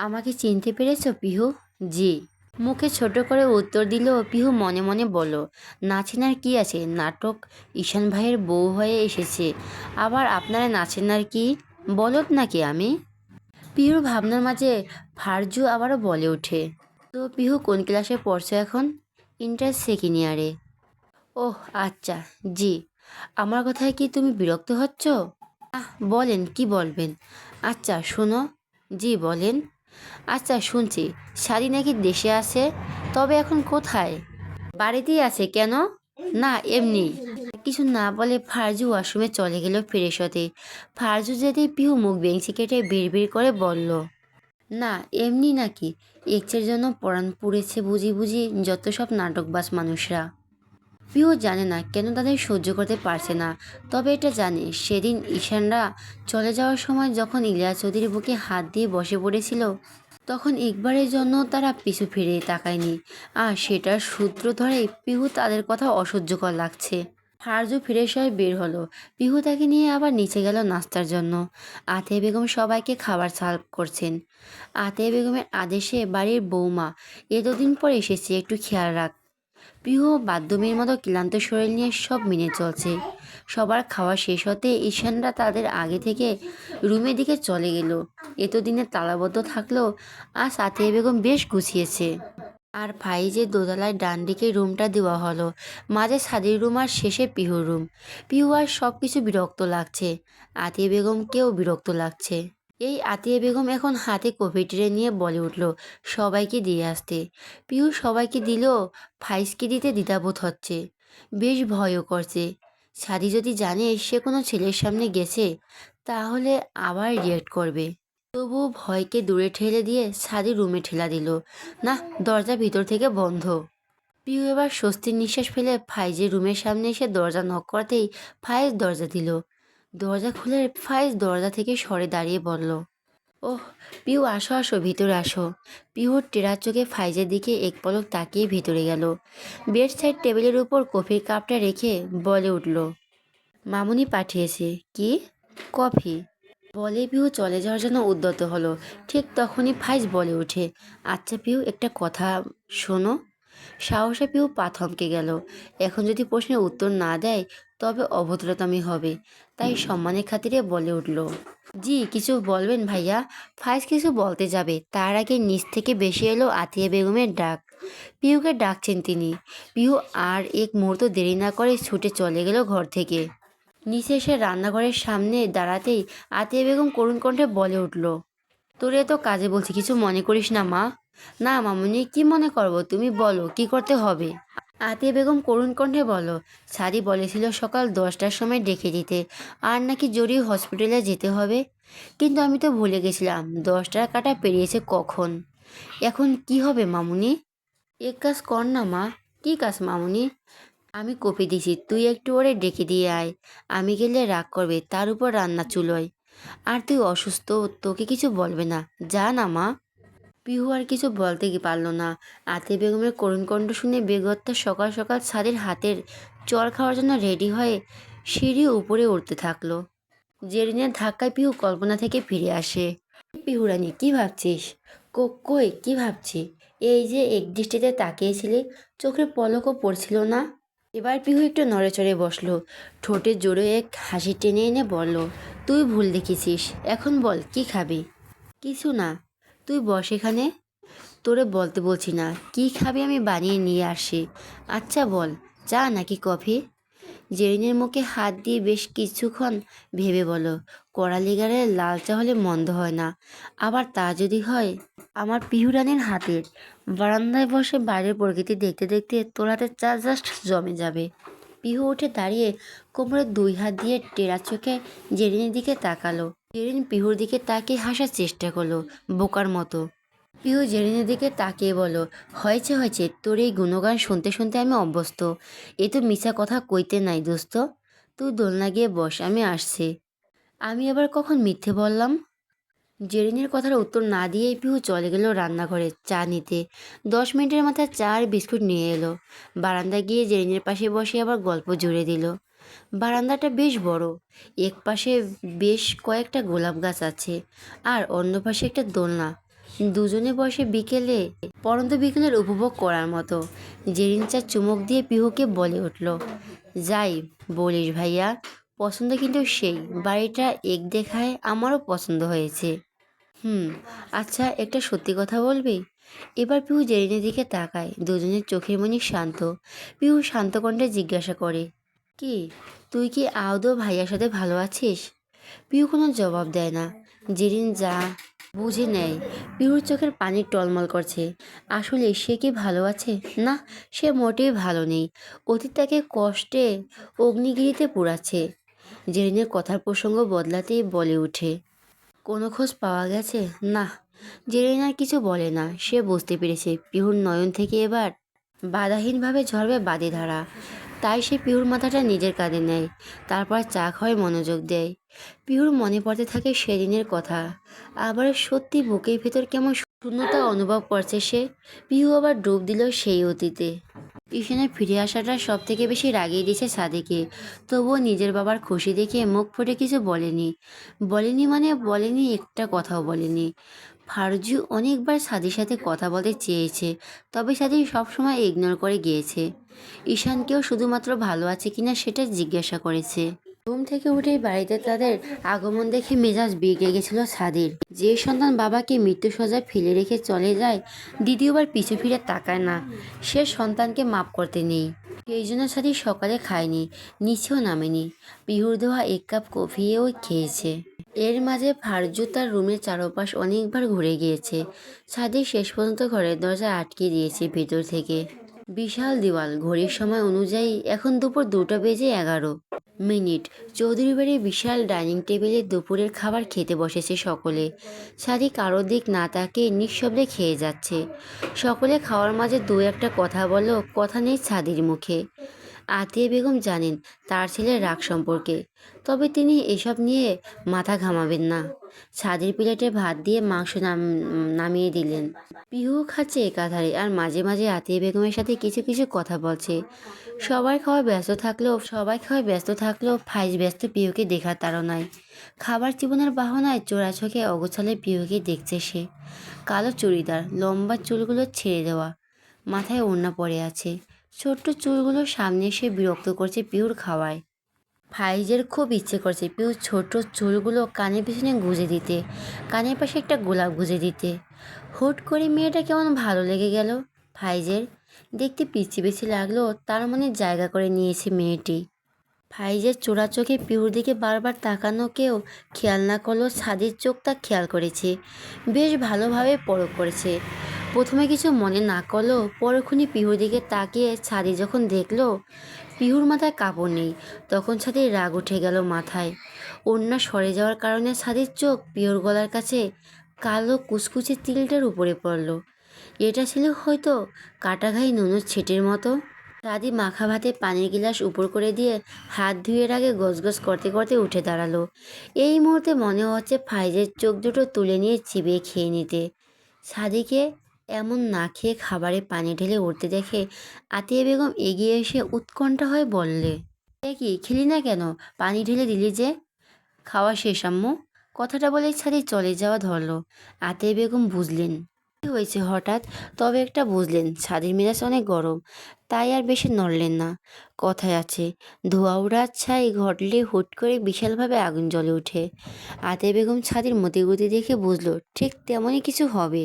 আমাকে চিনতে পেরেছো পিহু? জি। মুখে ছোট করে উত্তর দিল পিহু মনে মনে বলল, না চেনার কি আছে, নাটক ঈশান ভাইয়ের বউ হয়ে এসেছে, আবার আপনারা না চেনার কি, বলত নাকি আমি? পিহুর ভাবনার মাঝে ফারজু আবারও বলে ওঠে, তো পিহু কোন ক্লাসে পড়ছে এখন? ইন্টার সেকেন্ড ইয়ারে। ওহ আচ্ছা। জি। আমার কথায় কি তুমি বিরক্ত হচ্ছ? বলেন কি বলবেন। আচ্ছা শোনো। জি বলেন। আচ্ছা শুনছি শাড়ি নাকি দেশে আছে, তবে এখন কোথায়? বাড়িতেই আছে। কেন? না এমনি। কিছু না বলে ফারজু ওয়াশরুমে চলে গেল ফ্রেশ হতে। ফারজু যেতেই পিহু মুখ বেঞ্চি কেটে বিড়বিড় করে বলল, না এমনি নাকি, এক্সের জন্য পরাণ পুড়েছে বুঝি বুঝি যত সব নাটকবাজ মানুষরা। পিহু জানে না কেন তাদের সহ্য করতে পারছে না, তবে এটা জানে সেদিন ঈশানরা চলে যাওয়ার সময় যখন ইলিয়াস চৌধুরীর বুকে হাত দিয়ে বসে পড়েছিল, তখন একবারের জন্য তারা পিছু ফিরে তাকায়নি। আর সেটার সূত্র ধরে পিহু তাদের কথা অসহ্যকর লাগছে। ফারজু ফ্রেশ হয়ে বের হলো। পিহু তাকে নিয়ে আবার নিচে গেল নাস্তার জন্য। আতিয়া বেগম সবাইকে খাবার সার্ভ করছেন। আতিয়া বেগমের আদেশে বাড়ির বৌমা, এতদিন পর এসেছে, একটু খেয়াল রাখ। পিহু বাদ্যমের মতো ক্লান্ত শরীর নিয়ে সব মেনে চলছে। সবার খাওয়া শেষ হতে ঈশানরা তাদের আগে থেকে রুমের দিকে চলে গেল। এতদিনে তালাবদ্ধ থাকলেও আজ আতিয়া বেগম বেশ গুছিয়েছে। আর ফাইজের দোতলায় ডান দিকে রুমটা দেওয়া হলো, মাঝে ছাদের রুম আর শেষে পিহুর রুম। পিহু আর সব কিছু বিরক্ত লাগছে, আতিয়া বেগমকেও বিরক্ত লাগছে। এই আতিয়া বেগম এখন হাতে কফি ট্রে নিয়ে বলে উঠল সবাইকে দিয়ে আসতে। পিহু সবাইকে দিলেও ফাইজকে দিতে দ্বিধাবোধ হচ্ছে, বেশ ভয়ও করছে। সাদি যদি জানে সে কোনো ছেলের সামনে গেছে, তাহলে আবার রিয়েক্ট করবে। তবুও ভয়কে দূরে ঠেলে দিয়ে সাদি রুমে ঠেলা দিল। না, দরজা ভিতর থেকে বন্ধ। পিহু এবার স্বস্তির নিঃশ্বাস ফেলে ফাইজের রুমের সামনে এসে দরজা নক করতেই ফাইজ দরজা দিল। দরজা খুলে ফাইজ দরজা থেকে সরে দাঁড়িয়ে বলল, ওহ পিহু আসো আসো ভিতরে আসো। পিহুর টেরা চোখে ফাইজের দিকে এক পলক তাকিয়ে ভিতরে গেল। বেড সাইড টেবিলের উপর কফির কাপটা রেখে বলে উঠল, মামুনি পাঠিয়েছে। কি? কফি? বলে পিহু চলে যাওয়ার জন্য উদ্যত হলো। ঠিক তখনই ফাইজ বলে ওঠে, আচ্ছা পিহু একটা কথা শোনো। সাহসে পিহু পা থমকে গেল। এখন যদি প্রশ্নের উত্তর না দেয় তবে অভদ্রতামি হবে, তাই সম্মানের খাতিরে বলে উঠল, জি কিছু বলবেন ভাইয়া? ফাইজ কিছু বলতে যাবে তার আগে নিচ থেকে বেশি এলো আতিয়া বেগমের ডাক। পিহুকে ডাকছেন তিনি। পিহু আর এক মুহূর্ত দেরি না করে ছুটে চলে গেল ঘর থেকে। নিচে এসে রান্নাঘরের সামনে দাঁড়াতেই আতিয়া বেগম করুণ কণ্ঠে বলে উঠল, তোরে তো কাজে বলছি, কিছু মনে করিস না মা? না মামুনি, কি মনে করব, তুমি বলো কি করতে হবে। আতিয়া বেগম করুণ কণ্ঠে বলো, সাদি বলেছিল সকাল 10টার সময় ডেকে দিতে, আর নাকি জরুরি হসপিটালে যেতে হবে। কিন্তু আমি তো ভুলে গেছিলাম 10টার কাটা পেরিয়েছে কখন। এখন কি হবে মামুনি? এক কাজ কর না মা। কি কাজ মামুনি? আমি কপি দিছি, তুই একটু ওরে ডেকে দিয়ে আয়। আমি গেলে রাগ করবে, তার উপর রান্না চুলোয়। আর তুই অসুস্থ, তোকে কিছু বলবে না, যা না মা। পিহু আর কিছু বলতে পারল না। আতিয়া বেগমের করুণ কণ্ঠ শুনে বেগত্তা সকাল সকাল ছাদের হাতের চর খাওয়ার জন্য রেডি হয়ে সিঁড়ি উপরে উঠতে থাকলো। জেরিনের ধাক্কায় পিহু কল্পনা থেকে ফিরে আসে। পিহু রানী কি ভাবছিস? কই কি ভাবছি? এই যে এক দৃষ্টিতে তাকিয়েছিলি, চোখের পলকও পড়ছিল না। এবার পিহু একটু নড়েচড়ে বসলো, ঠোঁটে জোরে এক হাসি টেনে এনে বলল, তুই ভুল দেখেছিস, এখন বল কি খাবি? কিছু না, তুই বস এখানে। তোরে বলতে বলছি না, কি খাবি আমি বানিয়ে নিয়ে আসি। আচ্ছা বল, চা নাকি কফি? জেরিনের মুখে হাত দিয়ে বেশ কিছুক্ষণ ভেবে বলো, কড়ালিগারের লাল চা হলে মন্দ হয় না, আবার তা যদি হয় আমার পিহু রানীর হাতের। বারান্দায় বসে বাইরের প্রকৃতি দেখতে দেখতে তোর হাতের চা জাস্ট জমে যাবে। পিহু উঠে দাঁড়িয়ে কোমরে 2 হাত দিয়ে টেরা চোখে জেরিনের দিকে তাকালো। জেরিন পিহুর দিকে তাকিয়ে হাসার চেষ্টা করলো বোকার মতো। পিহু জেরিনের দিকে তাকিয়ে বলো, হয়েছে হয়েছে, তোর এই গুণগান শুনতে শুনতে আমি অভ্যস্ত। এ তো মিছা কথা কইতে নাই দোস্ত। তুই দোলনা গিয়ে বস, আমি আসছি। আমি আবার কখন মিথ্যে বললাম? জেরিনের কথার উত্তর না দিয়েই পিহু চলে গেল রান্নাঘরে চা নিতে। 10 মিনিটের মাথায় চা আর বিস্কুট নিয়ে এলো। বারান্দায় গিয়ে জেরিনের পাশে বসে আবার গল্প জুড়ে দিল। বারান্দাটা বেশ বড়। এক পাশে বেশ কয়েকটা গোলাপ গাছ আছে, আর অন্য পাশে একটা দোলনা। দুজনে বসে বিকেলে পরন্ত বিকেলের উপভোগ করার মতো। জেরিন চা চুমুক দিয়ে পিহুকে বলে উঠল, যাই বলিস ভাইয়া, পছন্দ কিন্তু সেই। বাড়িটা এক দেখায় আমারও পছন্দ হয়েছে। আচ্ছা, একটা সত্যি কথা বলবি? এবার পিহু জেরিনের দিকে তাকায়। দুজনের চোখের মনি শান্ত। পিহু শান্ত কণ্ঠে জিজ্ঞাসা করে, কি, তুই কি আদৌ ভাইয়ার সাথে ভালো আছিস? পিহু কোনো জবাব দেয় না। জেরিন যা বুঝে নেয়। পিহুর চোখের পানি টলমল করছে। আসলে সে কি ভালো আছে? না, সে মোটেই ভালো নেই। অতীত তাকে কষ্টে অগ্নিগিরিতে পোড়াচ্ছে। জেরিনের কথার প্রসঙ্গ বদলাতেই বলে ওঠে, কোনো খোঁজ পাওয়া গেছে? না। জেরিন আর কিছু বলে না। সে বুঝতে পেরেছে পিহুর নয়ন থেকে এবার বাধাহীনভাবে ঝরবে বাদিধারা। তাই সে পিহুর মাথাটা নিজের কাঁধে নেয়। তারপর চা খাওয়ায় মনোযোগ দেয়। পিহুর মনে পড়তে থাকে সেদিনের কথা। আবার সত্যি বুকের ভেতর কেমন শূন্যতা অনুভব করছে সে। পিহু আবার ডুব দিল সেই অতীতে। ঈশানের ফিরে আসাটা সব থেকে বেশি রাগিয়ে দিয়েছে সাদিকে। তবুও নিজের বাবার খুশি দেখে মুখ ফুটে কিছু বলেনি। বলেনি, একটা কথাও বলেনি। ফারজু অনেকবার সাদির সাথে কথা বলতে চেয়েছে, তবে সাদি সবসময় ইগনোর করে গিয়েছে। ঈশানকেও শুধুমাত্র ভালো আছে কিনা সেটা জিজ্ঞাসা করেছে। ঘুম থেকে উঠেই বাড়িতে তাদের আগমন দেখে মেজাজ বিগড়ে গেছিল সাদির। যে সন্তান বাবাকে মৃত্যুসজ্জায় ফেলে রেখে চলে যায়, দ্বিতীয়বার পিছু ফিরে তাকায় না, সে সন্তানকে মাপ করতে নেই। সেই জন্য সাদি সকালে খায়নি, নিচেও নামেনি। পিহুর দেওয়া এক কাপ কফিও খেয়েছে। এর মাঝে ফারজু তার রুমের চারপাশ অনেকবার ঘুরে গিয়েছে। সাদি শেষ পর্যন্ত ঘরের দরজা আটকে দিয়েছে ভেতর থেকে। বিশাল দেওয়াল। ঘড়ির সময় অনুযায়ী এখন দুপুর 2:11 চৌধুরী বাড়ির বিশাল ডাইনিং টেবিলে দুপুরের খাবার খেতে বসেছে সকলে। সাদি কারো দিক না তাকিয়ে নিঃশব্দে খেয়ে যাচ্ছে। সকলে খাওয়ার মাঝে দু একটা কথা বললেও কথা নেই সাদির মুখে। আতিয়া বেগম জানেন তার ছেলের রাগ সম্পর্কে, তবে তিনি এসব নিয়ে মাথা ঘামাবেন না। সাদির প্লেটে ভাত দিয়ে মাংস নামিয়ে দিলেন। পিহু খাচ্ছে একাধারে, আর মাঝে মাঝে আতিয়া বেগমের সাথে কিছু কিছু কথা বলছে। সবাই খাওয়ায় ব্যস্ত থাকলেও ফাইজ ব্যস্ত পিহুকে দেখার তাড়নায়। খাবার জীবনের বাহনায় চোরা চোখে অগোছালে পিহুকে দেখছে সে। কালো চুড়িদার, লম্বা চুলগুলো ছেড়ে দেওয়া, মাথায় ওড়না পড়ে আছে। ছোট্ট চুলগুলো সামনে এসে বিরক্ত করছে পিহুর খাওয়ায়। ফাইজের খুব ইচ্ছে করছে পিহুর ছোট চুলগুলো কানের পিছনে গুঁজে দিতে, কানের পাশে একটা গোলাপ গুঁজে দিতে। হুট করে মেয়েটা কেমন ভালো লেগে গেল ফাইজের। দেখতে পিচ্ছি পিচ্ছি লাগলো, তার মনে জায়গা করে নিয়েছে মেয়েটি। ফাইজের চোরা চোখে পিহুর দিকে বারবার তাকানোকেও খেয়াল না করলেও সাদির চোখ তা খেয়াল করেছে। বেশ ভালোভাবে পরখ করেছে। প্রথমে কিছু মনে না করলেও পরক্ষণে পিহুর দিকে তাকিয়ে সাদি যখন দেখলো পিহুর মাথায় কাপড় নেই, তখন সাদির রাগ উঠে গেল মাথায়। ওড়না সরে যাওয়ার কারণে সাদির চোখ পিহুর গলার কাছে কালো কুচকুচে তিলটার উপরে পড়ল। এটা ছিল হয়তো কাটাঘাই নুনুর ছেটের মতো। দাদি মাখা ভাতে পানির গিলাস উপর করে দিয়ে হাত ধুয়ে আগে গজগজ করতে করতে উঠে দাঁড়ালো। এই মুহূর্তে মনে হচ্ছে ফাইজের চোখ দুটো তুলে নিয়ে চিবিয়ে খেয়ে নিতে। সাদিকে এমন না খেয়ে খাবারে পানি ঢেলে উঠতে দেখে আতিয়া বেগম এগিয়ে এসে উৎকণ্ঠা হয়ে বললে, এ কি, খেলি না কেন? পানি ঢেলে দিলি যে। খাওয়া শেষ আম্মু। কথাটা বলে সাদি চলে যাওয়া ধরলো। আতিয়া বেগম বুঝলেন কি হয়েছে হঠাৎ, তবে একটা বুঝলেন ছাদের মেজাজ অনেক গরম, তাই আর বেশি নড়লেন না। কথায় আছে, ধোয়া উড়ার ছাই ঘটলে হুট করে বিশালভাবে আগুন জ্বলে ওঠে। আতিয়া বেগম ছাদের মতিগতি দেখে বুঝলো ঠিক তেমনই কিছু হবে।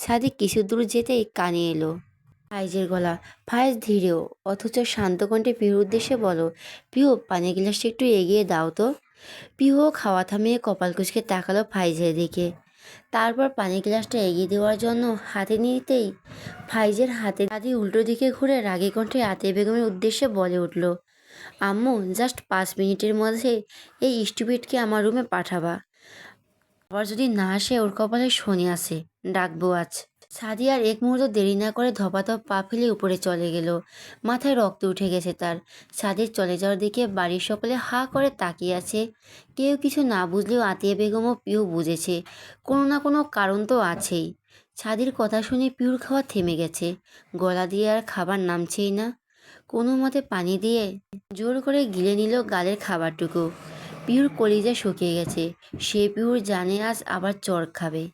ছাদে কিছু দূর যেতেই কানে এলো ফাইজের গলা। ফাইজ ধীরেও অথচ শান্ত কণ্ঠে পিহুর উদ্দেশ্যে বলো, পিহু পানির গ্লাসটা একটু এগিয়ে দাও তো। পিহু খাওয়া থামিয়ে কপাল কুঁচকে তাকালো ফাইজের দিকে। তারপর পানির গ্লাসটা এগিয়ে দেওয়ার জন্য হাতে নিতেই ফাইজের হাতে দাদি উল্টো দিকে ঘুরে রাগী কণ্ঠে আতিয়া বেগমের উদ্দেশ্যে বলে উঠল, আম্মু জাস্ট 5 মিনিটের মধ্যে এই স্টুপিডকে আমার রুমে পাঠাবা। আবার যদি না আসে ওর কপালে শনি আছে, ডাকবো আজ। সাদি আর এক মুহূর্ত দেরি না করে ধপাধপ পা ফেলে উপরে চলে গেল। মাথায় রক্ত উঠে গেছে তার। সাদির চলে যাওয়ার দিকে বাড়ির সকলে হা করে তাকিয়ে আছে। কেউ কিছু না বুঝলেও আতিয়া বেগম ও পিহু বুঝেছে কোনো না কোনো কারণ তো আছেই। সাদির কথা শুনে পিহুর খাওয়া থেমে গেছে। গলা দিয়ে আর খাবার নামছেই না। কোনো মতে পানি দিয়ে জোর করে গিলে নিল গালের খাবারটুকু। পিহুর কলিজা শুকিয়ে গেছে। সে পিহুর জানে আজ আবার চড় খাবে।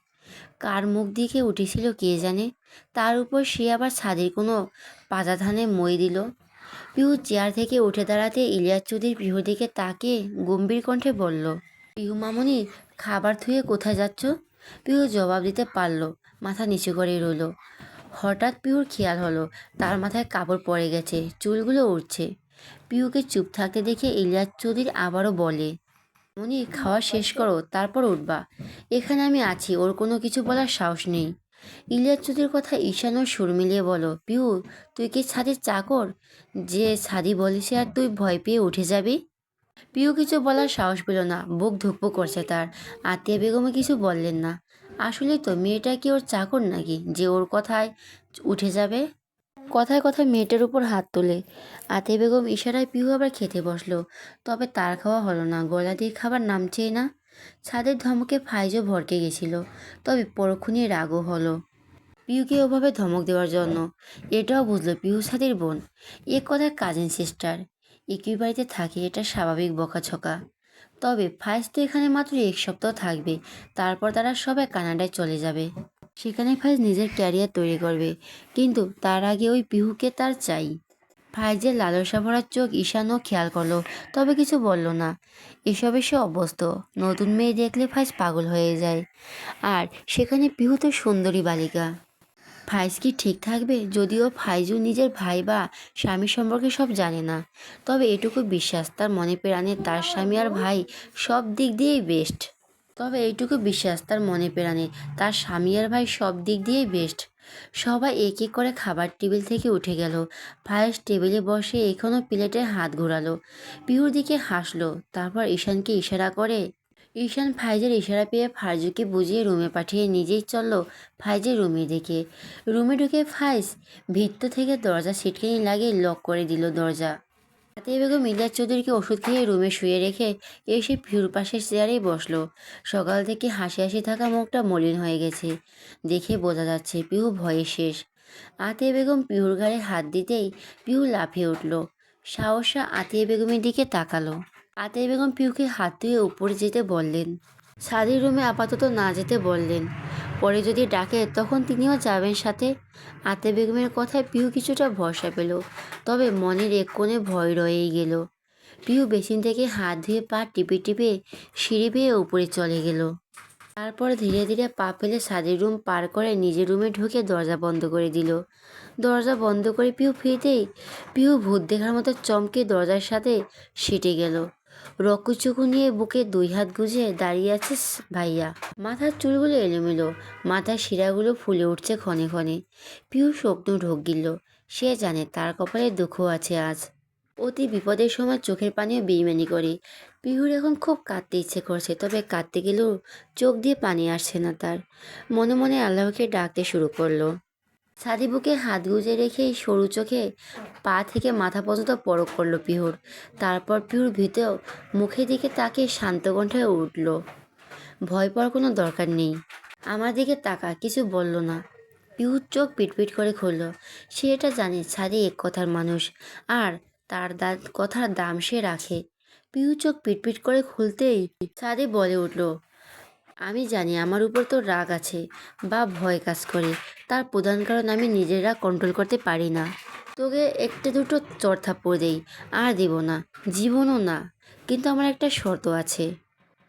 কার মুখ দিকে উঠেছিল কে জানে। তার উপর সে আবার ছাদের কোনো পাতাধানে মই দিল। পিহু চেয়ার থেকে উঠে দাঁড়াতে ইলিয়াস চৌধুরী পিহুর দিকে তাকিয়ে গম্ভীর কণ্ঠে বলল, পিহু মামুনি, খাবার ধুয়ে কোথায় যাচ্ছ? পিহু জবাব দিতে পারল, মাথা নিচু করে রইল। হঠাৎ পিহুর খেয়াল হলো তার মাথায় কাপড় পড়ে গেছে, চুলগুলো উড়ছে। পিহুকে চুপ থাকতে দেখে ইলিয়াস চৌধুরী আবারও বলে, মামুনি, খাওয়া শেষ করো, তারপর উঠবা। এখানে আমি আছি, ওর কোনো কিছু বলার সাহস নেই। ইলিয়াস চৌধুরীর কথা ঈশানও সুর মিলিয়ে বলো, পিহু, তুই কি ছাদের চাকর যে ছাদি বলিস আর তুই ভয় পেয়ে উঠে যাবি? পিহু কিছু বলার সাহস পেল না, বুক ধুকপুক করছে তার। আতিয়া বেগমও কিছু বললেন না। আসলে তো মেয়েটা কি ওর চাকর নাকি যে ওর কথায় উঠে যাবে? কথায় কথায় মেয়েটার উপর হাত তোলে। আতিয়া বেগম ইশারায় পিহু আবার খেতে বসলো। তবে তার খাওয়া হলো না, গলা দিয়ে খাবার নামছেই না। ছাদের ধমকে ফাইজও ভড়কে গেছিল, তবে পরক্ষণে রাগও হলো পিহুকে ওভাবে ধমক দেওয়ার জন্য। এটাও বুঝলো পিহু সাথীর বোন, এক কথায় কাজিন সিস্টার, একই বাড়িতে থাকে, এটা স্বাভাবিক বকাঝকা। তবে ফাইজ তো এখানে মাত্র 1 সপ্তাহ থাকবে, তারপর তারা সবাই কানাডায় চলে যাবে। সেখানে ফাইজ নিজের ক্যারিয়ার তৈরি করবে, কিন্তু তার আগে ওই পিহুকে তার চাই। ফাইজের লালসা ভরা চোখ ঈশানও খেয়াল করলো, তবে কিছু বলল না। এসবে সে অভ্যস্ত, নতুন মেয়ে দেখলে ফাইজ পাগল হয়ে যায়। আর সেখানে পিহু তো সুন্দরী বালিকা। ফাইজ কি ঠিক থাকবে? যদিও ফাইজু নিজের ভাই বা স্বামী সম্পর্কে সব জানে না, তবে এটুকু বিশ্বাস তার মনে প্রাণে তার স্বামী আর ভাই সব দিক দিয়েই বেস্ট। সব দিক দিয়েই বেস্ট। সবাই এক এক করে খাবার টেবিল থেকে উঠে গেল। ফাইজ টেবিলে বসে এখনও প্লেটে হাত ঘোরালো। পিহুর দিকে হাসলো, তারপর ঈশানকে ইশারা করে। ঈশান ফাইজের ইশারা পেয়ে ফারজুকে বুঝিয়ে রুমে পাঠিয়ে নিজেই চলল ফাইজের রুমের দিকে। রুমে ঢুকে ফাইজ ভিতর থেকে দরজা ছিটকিনি লাগিয়ে লক করে দিল দরজা। আতিয়া বেগম ইলিয়াস চৌধুরীকে ওষুধ খেয়ে রুমে শুয়ে রেখে এসে পিহুর পাশের চেয়ারেই বসলো। সকাল থেকে হাসি হাসি থাকা মুখটা মলিন হয়ে গেছে, দেখে বোঝা যাচ্ছে পিহু ভয়ে শেষ। আতিয়া বেগম পিহুর ঘাড়ে হাত দিতেই পিহু লাফিয়ে উঠল। সাহসা আতিয়া বেগমের দিকে তাকালো। আতিয়া বেগম পিহুকে হাত ধুয়ে উপরে যেতে বললেন। ছাদের রুমে আপাতত না যেতে বললেন, পরে যদি ডাকে তখন তিনিও যাবেন সাথে। আতিয়া বেগমের কথায় পিহু কিছুটা ভরসা পেল, তবে মনের এক কোণে ভয় রয়েই গেল। পিহু বেসিন থেকে হাত ধুয়ে পা টিপে টিপে সিঁড়ি বেয়ে উপরে চলে গেল। তারপর ধীরে ধীরে পা ফেলে ছাদের রুম পার করে নিজের রুমে ঢুকে দরজা বন্ধ করে দিল। দরজা বন্ধ করে পিহু ফিরতেই পিহু ভূত দেখার মতো চমকে দরজার সাথে সেটে গেল। রক্তচক্ষু নিয়ে বুকে 2 হাত গুজে দাঁড়িয়ে আছে ভাইয়া। মাথার চুলগুলো এলোমেলো, মাথার শিরাগুলো ফুলে উঠছে ক্ষণে ক্ষণে। পিহু স্বপ্ন ঢোক গিলল। সে জানে তার কপালে দুঃখ আছে আজ। অতি বিপদের সময় চোখের পানিও বেইমানি করে। পিহুর এখন খুব কাঁদতে ইচ্ছে করছে, তবে কাঁদতে গেলেও চোখ দিয়ে পানি আসছে না তার। মনে মনে আল্লাহকে ডাকতে শুরু করলো। ছাদি বুকে হাত গুজে রেখেই সরু চোখে পা থেকে মাথা পর্যন্ত পরক করলো পিহুর। তারপর পিহুর ভিতরেও মুখের দিকে তাকিয়ে শান্ত কণ্ঠে উঠল, ভয় পাওয়ার কোনো দরকার নেই, আমার দিকে তাকা। কিছু বলল না। পিহুর চোখ পিটপিট করে খুলল। সে এটা জানে ছাদি এক কথার মানুষ, আর তার কথার দাম সে রাখে। পিহু চোখ পিটপিট করে খুলতেই ছাদি বলে উঠল, আমি জানি আমার উপর তো রাগ আছে বা ভয় কাজ করে, তার প্রধান কারণ আমি নিজের রাগ কন্ট্রোল করতে পারি না। তোকে একটা দুটো চড় থাপ্পড় দেই, আর দেব না, জীবনও না। কিন্তু আমার একটা শর্ত আছে।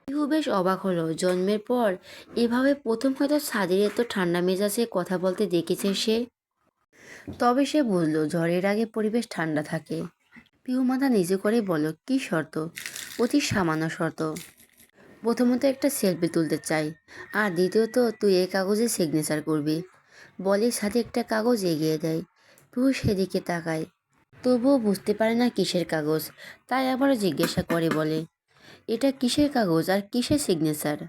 পিহু বেশ অবাক হলো, জন্মের পর এভাবে প্রথম হয়তো ছাদের এত ঠান্ডা মেজাজে কথা বলতে দেখেছে সে। তবে সে বুঝলো ঝড়ের আগে পরিবেশ ঠান্ডা থাকে। পিহু মাথা নিচু করে বলল, কি শর্ত? অতি সামান্য শর্ত। প্রথমত একটা সেলফি তুলতে চাই, আর দ্বিতীয়ত তুই এই কাগজে সিগনেচার করবি। বলে সাথে একটা কাগজ এগিয়ে দেয়। পিহু সেদিকে তাকায়, তবুও বুঝতে পারে না কিসের কাগজ। তাই আবারও জিজ্ঞাসা করে বলে, এটা কিসের কাগজ আর কিসের সিগনেচার?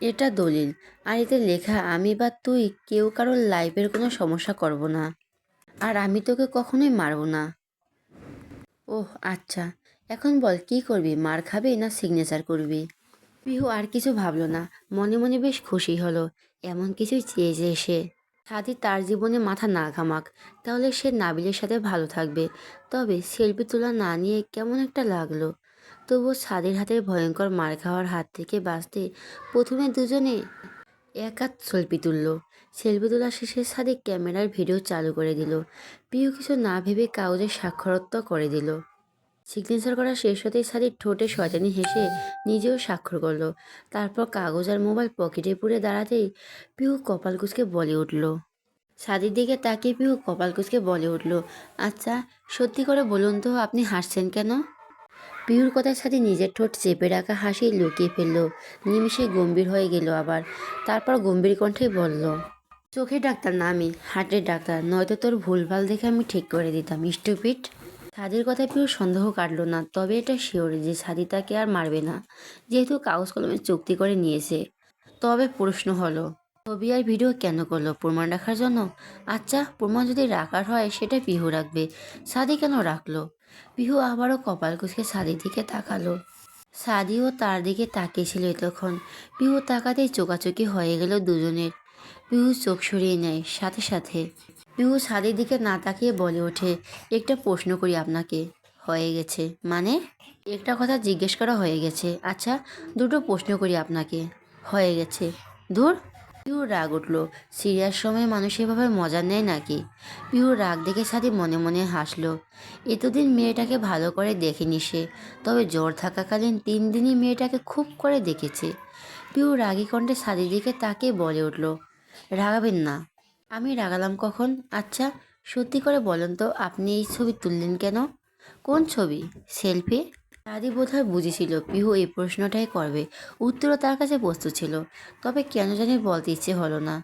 এটা দলিল, আর এতে লেখা আমি বা তুই কেউ কারোর লাইফের কোনো সমস্যা করব না, আর আমি তোকে কখনোই মারব না। ওহ আচ্ছা, এখন বল কি করবি, মার খাবি না সিগনেচার করবি? পিহু আর কিছু ভাবলো না, মনে মনে বেশ খুশি হলো। এমন কিছুই চেয়েছে সে। সাথী তার জীবনে মাথা না ঘামাক, তাহলে সে নাবিলের সাথে ভালো থাকবে। তবে সেলফি তোলা না নিয়ে কেমন একটা লাগলো। তবুও সাদির হাতের ভয়ঙ্কর মার খাওয়ার হাত থেকে বাঁচতে প্রথমে দুজনে এক হাত সেলফি তুলল। সেলফি তোলা শেষে সাদিক ক্যামেরার ভিডিও চালু করে দিল। পিউ কিছু না ভেবে কাগজে স্বাক্ষরত্ব করে দিল। সিগনেচার করা শেষ হতেই সাদিক ঠোঁটে শয়তানি হেসে নিজেও স্বাক্ষর করলো। তারপর কাগজ আর মোবাইল পকেটে পুরে দাঁড়াতেই পিউ কপাল কুঁচকে বলে উঠল। সাদির দিকে তাকিয়ে পিউ কপাল কুঁচকে বলে উঠল, আচ্ছা সত্যি করে বলুন তো আপনি হাসছেন কেন? পিউর কথায় সাথে নিজের ঠোঁট চেপে রাখা হাসি লুকিয়ে ফেলল। নিমিষে গম্ভীর হয়ে গেল আবার। তারপর গম্ভীর কণ্ঠে বলল, চোখের ডাক্তার না আমি, হার্টের ডাক্তার, নয়তো তোর ভুলভাল দেখে আমি ঠিক করে দিতাম স্টুপিড। সাদির কথায় পিউর সন্দেহ কাটলো না, তবে এটা শিওর যে সাদি তাকে আর মারবে না, যেহেতু কাগজ কলমে চুক্তি করে নিয়েছে। তবে প্রশ্ন হলো, ছবি আর ভিডিও কেন করলো? প্রমাণ রাখার জন্য? আচ্ছা প্রমাণ যদি রাখার হয় সেটা পিহু রাখবে, সাদি কেন রাখলো? পিহু আবারও কপাল কুঁচকে সাদির দিকে তাকালো। সাদিও তার দিকে তাকিয়েছিল এতক্ষণ। পিহু তাকাতেই চোকাচোকি হয়ে গেল দুজনের। পিহু চোখ সরিয়ে নেয় সাথে সাথে। পিহু সাদির দিকে না তাকিয়ে বলে ওঠে, একটা প্রশ্ন করি আপনাকে। হয়ে গেছে মানে? একটা কথা জিজ্ঞেস করা হয়ে গেছে। আচ্ছা দুটো প্রশ্ন করি আপনাকে। হয়ে গেছে। ধুর। পিহুর রাগ উঠল। সিরিয়াস সময় মানুষ এভাবে মজা নেয় নাকি? পিহুর রাগ দেখে সাদি মনে মনে হাসলো। এতদিন মেয়েটাকে ভালো করে দেখেনি সে, তবে জ্বর থাকাকালীন 3 দিনই মেয়েটাকে খুব করে দেখেছে। পিহু রাগী কণ্ঠে সাদির দিকে তাকিয়ে বলে উঠল, রাগাবেন না। আমি রাগালাম কখন? আচ্ছা সত্যি করে বলেন তো আপনি এই ছবি তুললেন কেন? কোন ছবি? সেলফি? দাদি বোধহয় বুঝেছিল পিহু এই প্রশ্নটাই করবে। উত্তরও তার কাছে প্রস্তুত ছিল, তবে কেন জানি বলতে ইচ্ছে হলো না।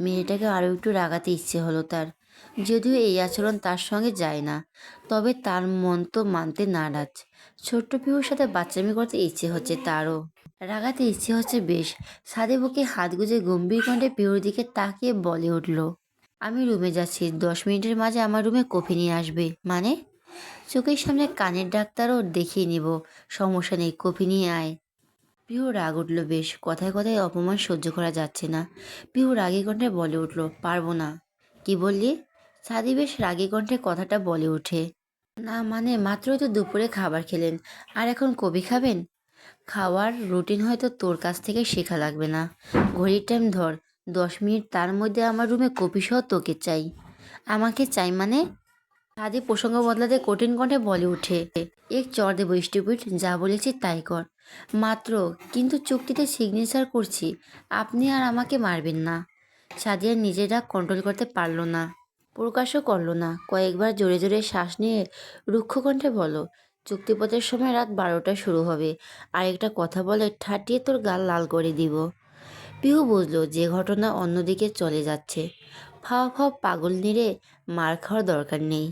মেয়েটাকে আরও একটু রাগাতে ইচ্ছে হলো তার। যদিও এই আচরণ তার সঙ্গে যায় না, তবে তার মন তো মানতে নারাজ। ছোট্ট পিহুর সাথে বাচ্চামি করতে ইচ্ছে হচ্ছে তারও। রাগাতে ইচ্ছে হচ্ছে বেশ। সাদে বুকে হাত গুজে গম্ভীর কণ্ঠে পিহুর দিকে তাকিয়ে বলে উঠল, আমি রুমে যাচ্ছি, 10 মিনিটের মাঝে আমার রুমে কফি নিয়ে আসবে। মানে? চোখের সামনে কানের ডাক্তারও দেখিয়ে নিব, সমস্যা নেই, কফি নিয়ে আয়। পিহু রাগ উঠল বেশ। কথায় কথায় অপমান সহ্য করা যাচ্ছে না। পিহু রাগী কণ্ঠে বলে উঠল, পারবো না। কি বললি? সাদি বেশ রাগী কণ্ঠে কথাটা বলে ওঠে। না মানে মাত্রই তো দুপুরে খাবার খেলেন, আর এখন কফি খাবেন? খাওয়ার রুটিন হয়তো তোর কাছ থেকে শেখা লাগবে না। ঘড়ির টাইম ধর, 10 মিনিট, তার মধ্যে আমার রুমে কফি সহ তোকে চাই। আমাকে চাই মানে? সাদি প্রসঙ্গ বদলাতে কঠিন কণ্ঠে বলে উঠে, এক চর দেবো স্টুপিড, যা বলেছি তাই কর। মাত্র, কিন্তু চুক্তিতে সিগনেচার করছি, আপনি আর আমাকে মারবেন না। সাদিয়া নিজেরা কন্ট্রোল করতে পারল না, প্রকাশও করলো না। কয়েকবার জোরে জোরে শ্বাস নিয়ে রুক্ষ কণ্ঠে বলো, চুক্তিপথের সময় রাত 12টায় শুরু হবে, আর একটা কথা বলে ঠাটিয়ে তোর গাল লাল করে দিব। পিহু বুঝলো যে ঘটনা অন্যদিকে চলে যাচ্ছে। ফাও ফাও পাগল নেড়ে মার খাওয়ার দরকার নেই।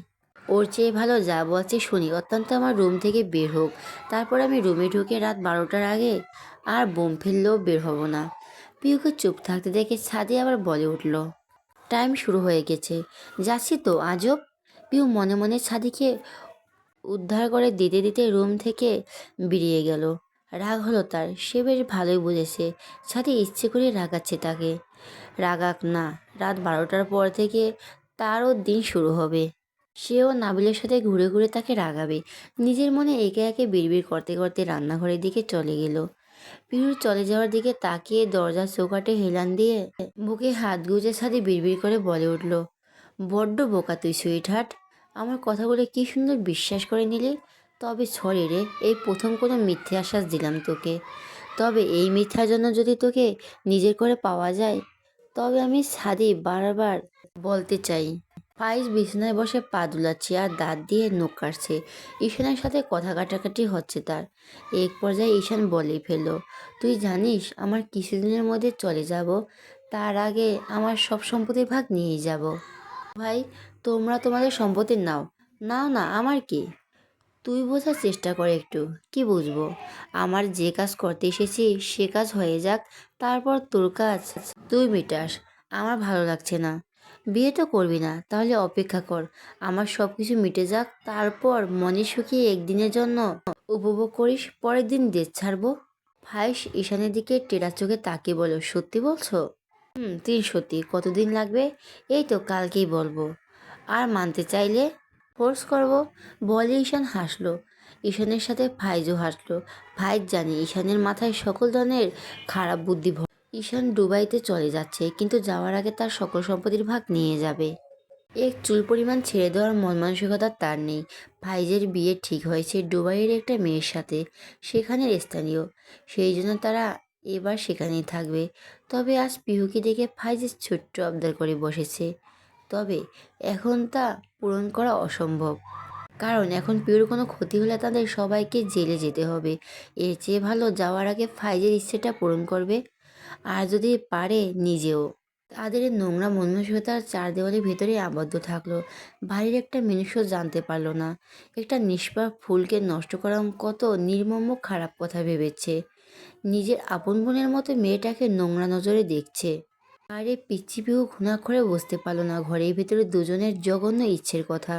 ওর চেয়ে ভালো যা বলছে শুনি, অত্যন্ত আমার রুম থেকে বের হোক। তারপর আমি রুমে ঢুকে রাত 12টার আগে আর বোম ফেললেও বের হব না। পিহুকে চুপ থাকতে দেখে ছাদে আবার বলে উঠল, টাইম শুরু হয়ে গেছে, যাচ্ছি তো আজব। পিহু মনে মনে ছাদিকে উদ্ধার করে দিতে দিতে রুম থেকে বেরিয়ে গেল। রাগ হলো তার, সে বেশ ভালোই বুঝেছে ছাদি ইচ্ছে করে রাগাচ্ছে তাকে। রাগাক না, রাত 12টার পর থেকে তারও দিন শুরু হবে। সেও নাবিলের সাথে ঘুরে ঘুরে তাকে রাগাবে। নিজের মনে একে একে বিড়বিড় করতে করতে রান্নাঘরের দিকে চলে গেল। পিহুর চলে যাওয়ার দিকে তাকিয়ে দরজার চৌকাঠে হেলান দিয়ে বুকে হাত গুজে ছাদে বিড়বিড় করে বলে উঠল, বড্ড বোকা তুই সুইট হার্ট। আমার কথাগুলো কি সুন্দর বিশ্বাস করে নিলি। তবে সরি রে, এই প্রথম কোনো মিথ্যে আশ্বাস দিলাম তোকে। তবে এই মিথ্যার জন্য যদি তোকে নিজের করে পাওয়া যায়, তবে আমি সাদি বারবার বলতে চাই। ফাইজ বিছানায় বসে পা দুলাচ্ছে আর দাঁত দিয়ে নখ কাটছে। ঈশানের সাথে কথা কাটাকাটি হচ্ছে তার। এক পর্যায়ে ঈশান বলেই ফেলল, তুই জানিস আমার কিছুদিনের মধ্যে চলে যাব, তার আগে আমার সব সম্পত্তির ভাগ নিয়েই যাব। ভাই, তোমরা তোমাদের সম্পত্তি নাও, নাও না, আমার কি? তুই বোঝার চেষ্টা কর একটু। কি বুঝবো? আমার যে কাজ করতে এসেছি সে কাজ হয়ে যাক, তারপর তোর কাজ তুই মিটাস। আমার ভালো লাগছে না। বিয়ে তো করবি না, তাহলে অপেক্ষা কর, আমার সব কিছু মিটে যাক, তারপর মনে শুকিয়ে একদিনের জন্য উপভোগ করিস, পরের দিন দেশ ছাড়বো। ফাইস ঈশানের দিকে টেরা চোখে তাকিয়ে বলো, সত্যি বলছো? তুই সত্যি। কতদিন লাগবে? এই তো কালকেই বলবো। আর মানতে চাইলে ফোর্স করব, বলে ঈশান হাসলো। ঈশানের সাথে ফাইজও হাসলো। ফাইজ জানে ঈশানের মাথায় সকল ধরনের খারাপ বুদ্ধি ঈশান দুবাইতে চলে যাচ্ছে, কিন্তু যাওয়ার আগে তার সকল সম্পত্তির ভাগ নিয়ে যাবে। এক চুল পরিমাণ ছেড়ে দেওয়ার মন মানসিকতা তার নেই। ফাইজের বিয়ে ঠিক হয়েছে দুবাইয়ের একটা মেয়ের সাথে, সেখানের স্থানীয়, সেই জন্য তারা এবার সেখানেই থাকবে। তবে আজ পিহুকে দেখে ফাইজের ছোট্ট আবদার করে বসেছে। তবে এখন তা পূরণ করা অসম্ভব, কারণ এখন পিহুর কোনো ক্ষতি হলে তাদের সবাইকে জেলে যেতে হবে। এর চেয়ে ভালো যাওয়ার আগে ফাইজের ইচ্ছেটা পূরণ করবে, আর যদি পারে নিজেও। তাদের এই নোংরা মন মানসিকতার চার দেওয়ালের ভেতরে আবদ্ধ থাকলো। বাড়ির একটা মানুষও জানতে পারলো না একটা নিষ্পাপ ফুলকে নষ্ট করা কত নির্মম খারাপ কথা ভেবেছে। নিজের আপন বোনের মতো মেয়েটাকে নোংরা নজরে দেখছে। আরে পিচ্চি পিহু ঘুণাক্ষরে বুঝতে পারলো না ঘরের ভিতরে দুজনের জঘন্য ইচ্ছের কথা।